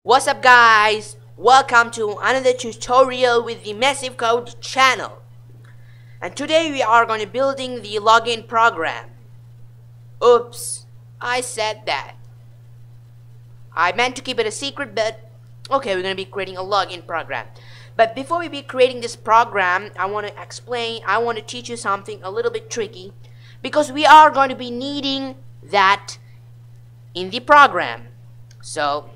What's up guys? Welcome to another tutorial with the Massive Code channel. And today we are going to building the login program. Oops, I said that. I meant to keep it a secret, but okay, we're going to be creating a login program. But before we be creating this program, I want to teach you something a little bit tricky, because we are going to be needing that in the program. So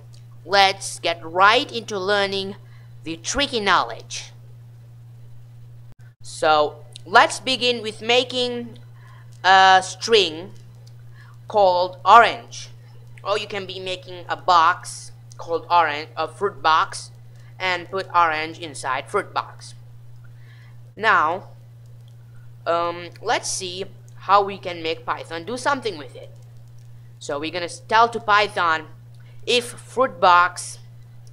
let's get right into learning the tricky knowledge. So let's begin with making a string called orange, or you can be making a box called orange, a fruit box, and put orange inside fruit box. Now let's see how we can make Python do something with it. So we're gonna tell to Python, if fruit box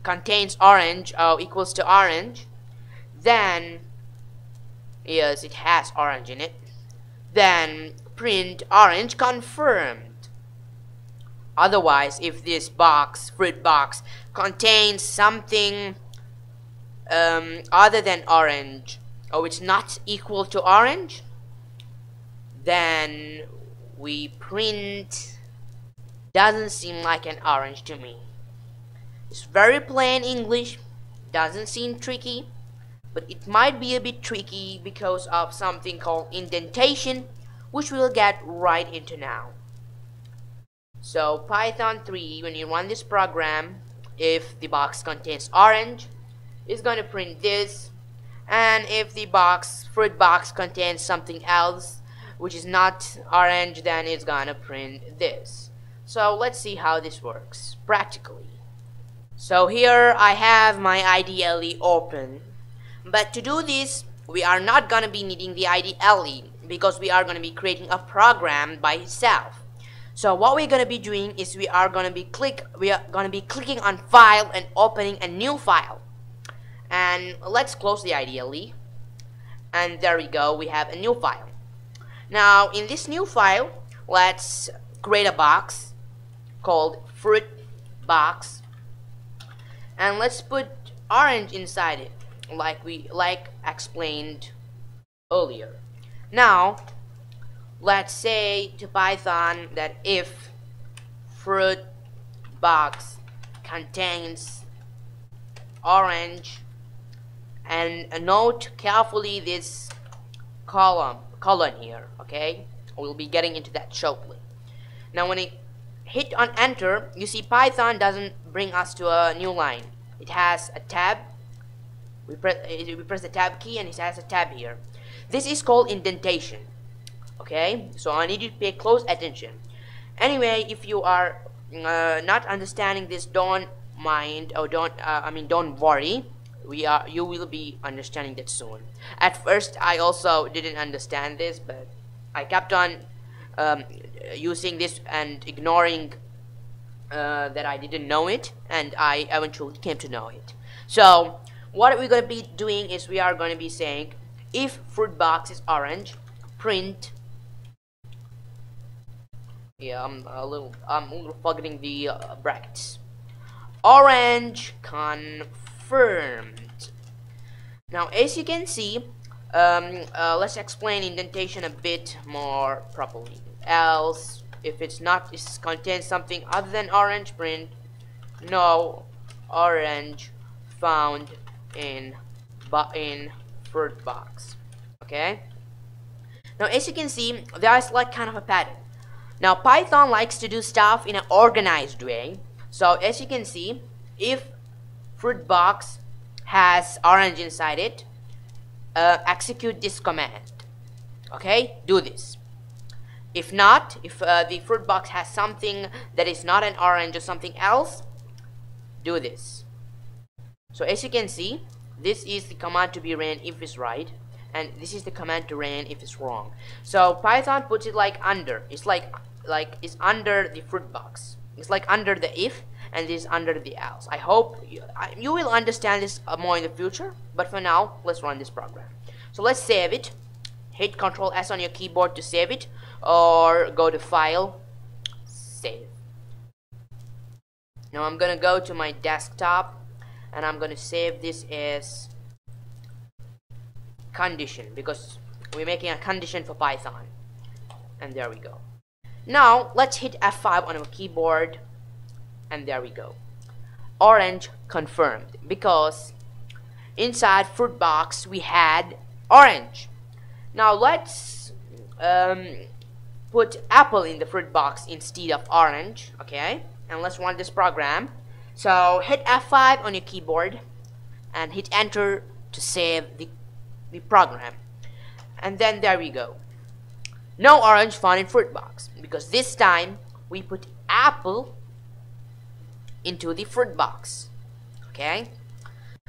contains orange or equals to orange, then yes, it has orange in it, then print orange confirmed. Otherwise, if this box, fruit box, contains something other than orange, or it's not equal to orange, then we print doesn't seem like an orange to me. It's very plain English, doesn't seem tricky, but it might be a bit tricky because of something called indentation, which we'll get right into now. So Python 3, when you run this program, if the box contains orange, it's going to print this, and if the fruit box contains something else which is not orange, then it's gonna print this. So let's see how this works practically. So here I have my IDLE open, but to do this we are not gonna be needing the IDLE because we are gonna be creating a program by itself. So what we're gonna be doing is we are gonna be clicking on file and opening a new file. And let's close the IDLE, and there we go, we have a new file. Now in this new file, let's create a box called fruit box, and let's put orange inside it like explained earlier. Now let's say to Python that if fruit box contains orange, and note carefully this colon here, okay? We'll be getting into that shortly. Now when I hit on enter, you see Python doesn't bring us to a new line. It has a tab. We press the tab key and it has a tab here. This is called indentation, okay? So I need you to pay close attention. Anyway, if you are not understanding this, don't mind, or don't worry. You will be understanding that soon. At first I also didn't understand this, but I kept on using this and ignoring that I didn't know it, and I eventually came to know it. So what we're going to be doing is we are going to be saying, if fruit box is orange, print, I'm a little forgetting the brackets, orange confirmed. Now as you can see, let's explain indentation a bit more properly. Else, if it contains something other than orange, print no orange found in fruit box. Okay, now as you can see, there's like kind of a pattern. Now Python likes to do stuff in an organized way. So as you can see, if fruit box has orange inside it, execute this command. Okay, do this. If not, if the fruit box has something that is not an orange or something else, do this. So as you can see, this is the command to be ran if it's right, and this is the command to run if it's wrong. So Python puts it like under. It's like it's under the fruit box. It's like under the if, and this is under the else. I hope you will understand this more in the future, but for now let's run this program. So let's save it. Hit Ctrl S on your keyboard to save it, or go to file, save. Now I'm gonna go to my desktop and I'm gonna save this as condition, because we're making a condition for Python. And there we go. Now let's hit F5 on our keyboard, and there we go. Orange confirmed, because inside fruit box we had orange. Now let's put apple in the fruit box instead of orange. Okay, and let's run this program. So hit F5 on your keyboard and hit enter to save the program, and then there we go. No orange found in fruit box, because this time we put apple into the fruit box. Okay,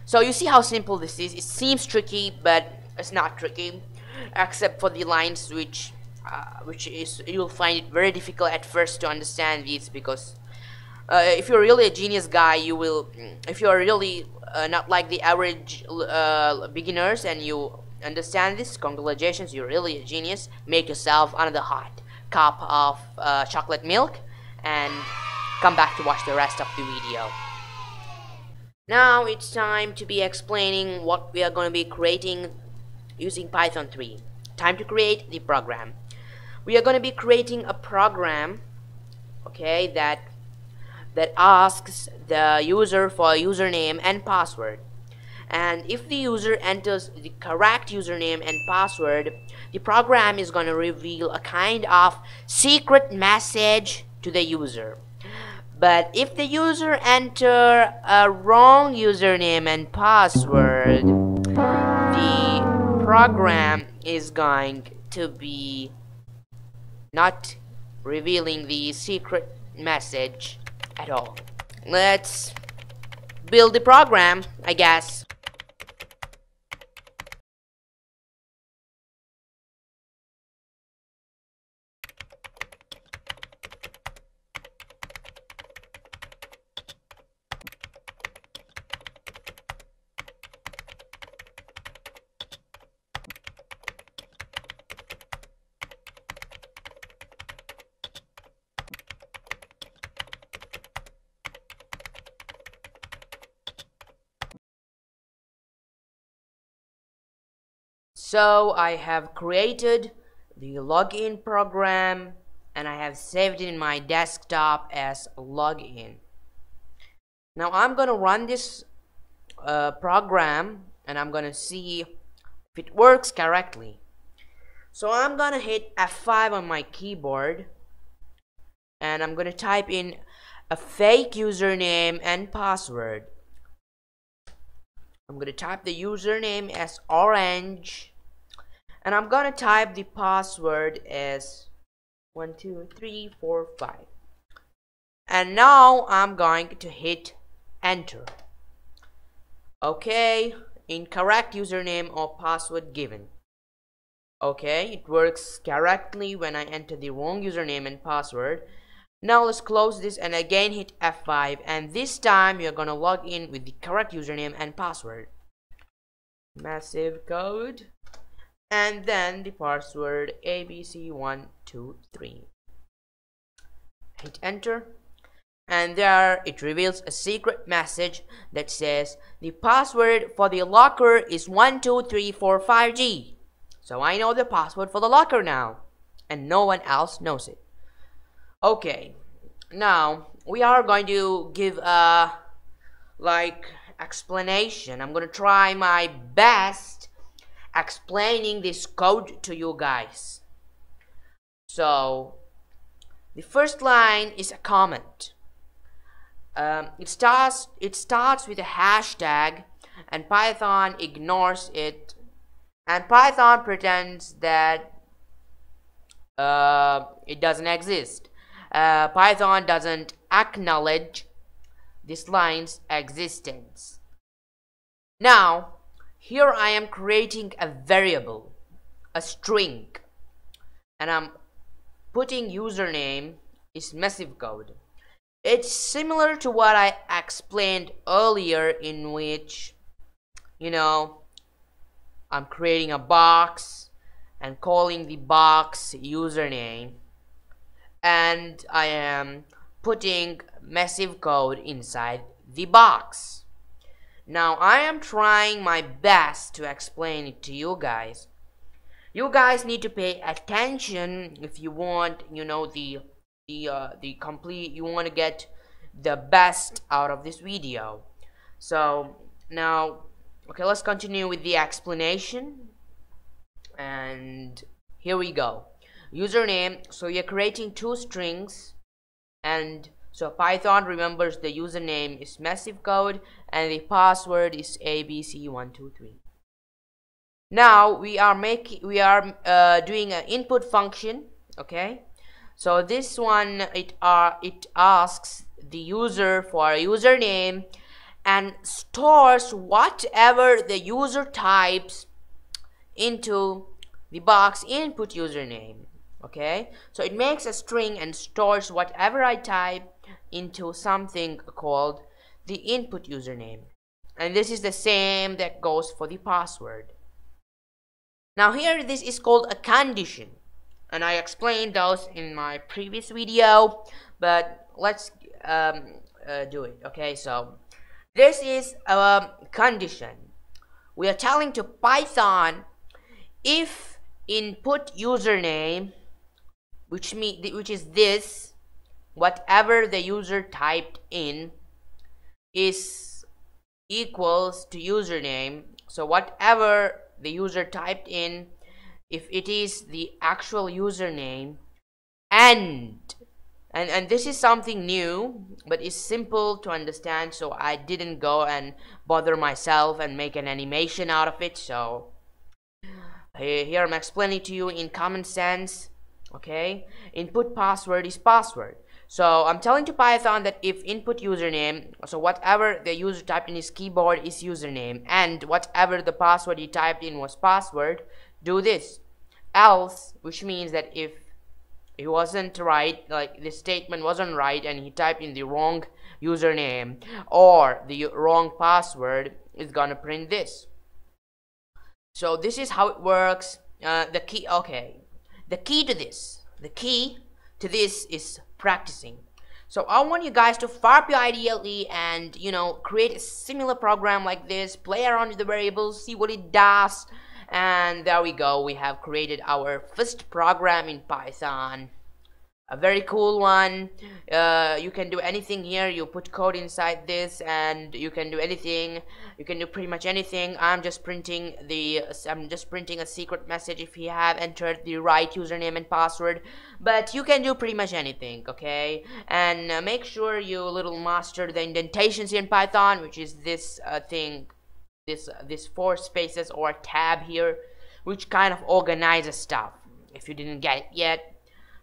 so you see how simple this is. It seems tricky, but it's not tricky, except for the lines which is, you'll find it very difficult at first to understand these, because if you're really a genius guy, you will, if you're really not like the average beginners and you understand this, congratulations, you're really a genius. Make yourself another hot cup of chocolate milk and come back to watch the rest of the video. Now it's time to be explaining what we are going to be creating using Python 3. Time to create the program. We are going to be creating a program, okay, that asks the user for a username and password. And if the user enters the correct username and password, the program is going to reveal a kind of secret message to the user. But if the user enter a wrong username and password, the program is going to be not revealing the secret message at all. Let's build the program, I guess. So I have created the login program and I have saved it in my desktop as login. Now I'm gonna run this program and I'm gonna see if it works correctly. So I'm gonna hit F5 on my keyboard and I'm gonna type in a fake username and password. I'm gonna type the username as orange, and I'm gonna type the password as 12345. And now I'm going to hit enter. Okay, incorrect username or password given. Okay, it works correctly when I enter the wrong username and password. Now let's close this and again hit F5, and this time you're gonna log in with the correct username and password. Massive code, and then the password ABC123. Hit enter, and there it reveals a secret message that says the password for the locker is 12345G. So I know the password for the locker now, and no one else knows it. Okay, now we are going to give a explanation. I'm gonna try my best explaining this code to you guys. So the first line is a comment. It starts with a hashtag, and Python ignores it, and Python pretends that it doesn't exist. Python doesn't acknowledge this line's existence. Now here I am creating a variable, a string, and I'm putting username is massive code. It's similar to what I explained earlier, in which, you know, I'm creating a box and calling the box username, and I am putting massive code inside the box. Now I am trying my best to explain it to you guys. You guys need to pay attention if you want, you know, the complete, you want to get the best out of this video. So now, okay, let's continue with the explanation. And here we go. Username. So you're creating two strings, and so Python remembers the username is massive code and the password is ABC123. Now we are doing an input function. Okay, so this one, it asks the user for a username and stores whatever the user types into the box input username. Okay, so it makes a string and stores whatever I type into something called the input username, and this is the same that goes for the password. Now here, this is called a condition, and I explained those in my previous video, but let's do it. Okay, so this is a condition. We are telling to Python, if input username, which is this, whatever the user typed in, is equals to username. So whatever the user typed in, if it is the actual username, and this is something new, but it's simple to understand, so I didn't go and bother myself and make an animation out of it. So here I'm explaining to you in common sense. Okay, input password is password. So I'm telling to Python that if input username, so whatever the user typed in his keyboard is username, and whatever the password he typed in was password, do this. Else, which means that if it wasn't right, like the statement wasn't right and he typed in the wrong username or the wrong password, it's gonna print this. So this is how it works. The key to this is practicing. So I want you guys to fire up your IDLE and, you know, create a similar program like this, play around with the variables, see what it does, and there we go. We have created our first program in Python. A very cool one. You can do anything here. You put code inside this and you can do anything. You can do pretty much anything. I'm just printing a secret message if you have entered the right username and password, but you can do pretty much anything. Okay, and make sure you little master the indentations in Python, which is this thing, this 4 spaces or tab here, which kind of organizes stuff if you didn't get it yet.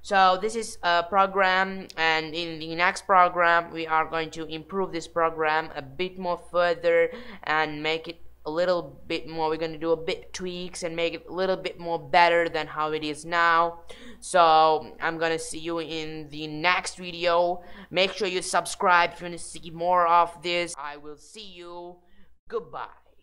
So this is a program, and in the next program we are going to improve this program a bit more further and make it a little bit more. We're going to do a bit tweaks and make it a little bit more better than how it is now. So I'm gonna see you in the next video. Make sure you subscribe if you want to see more of this. I will see you. Goodbye.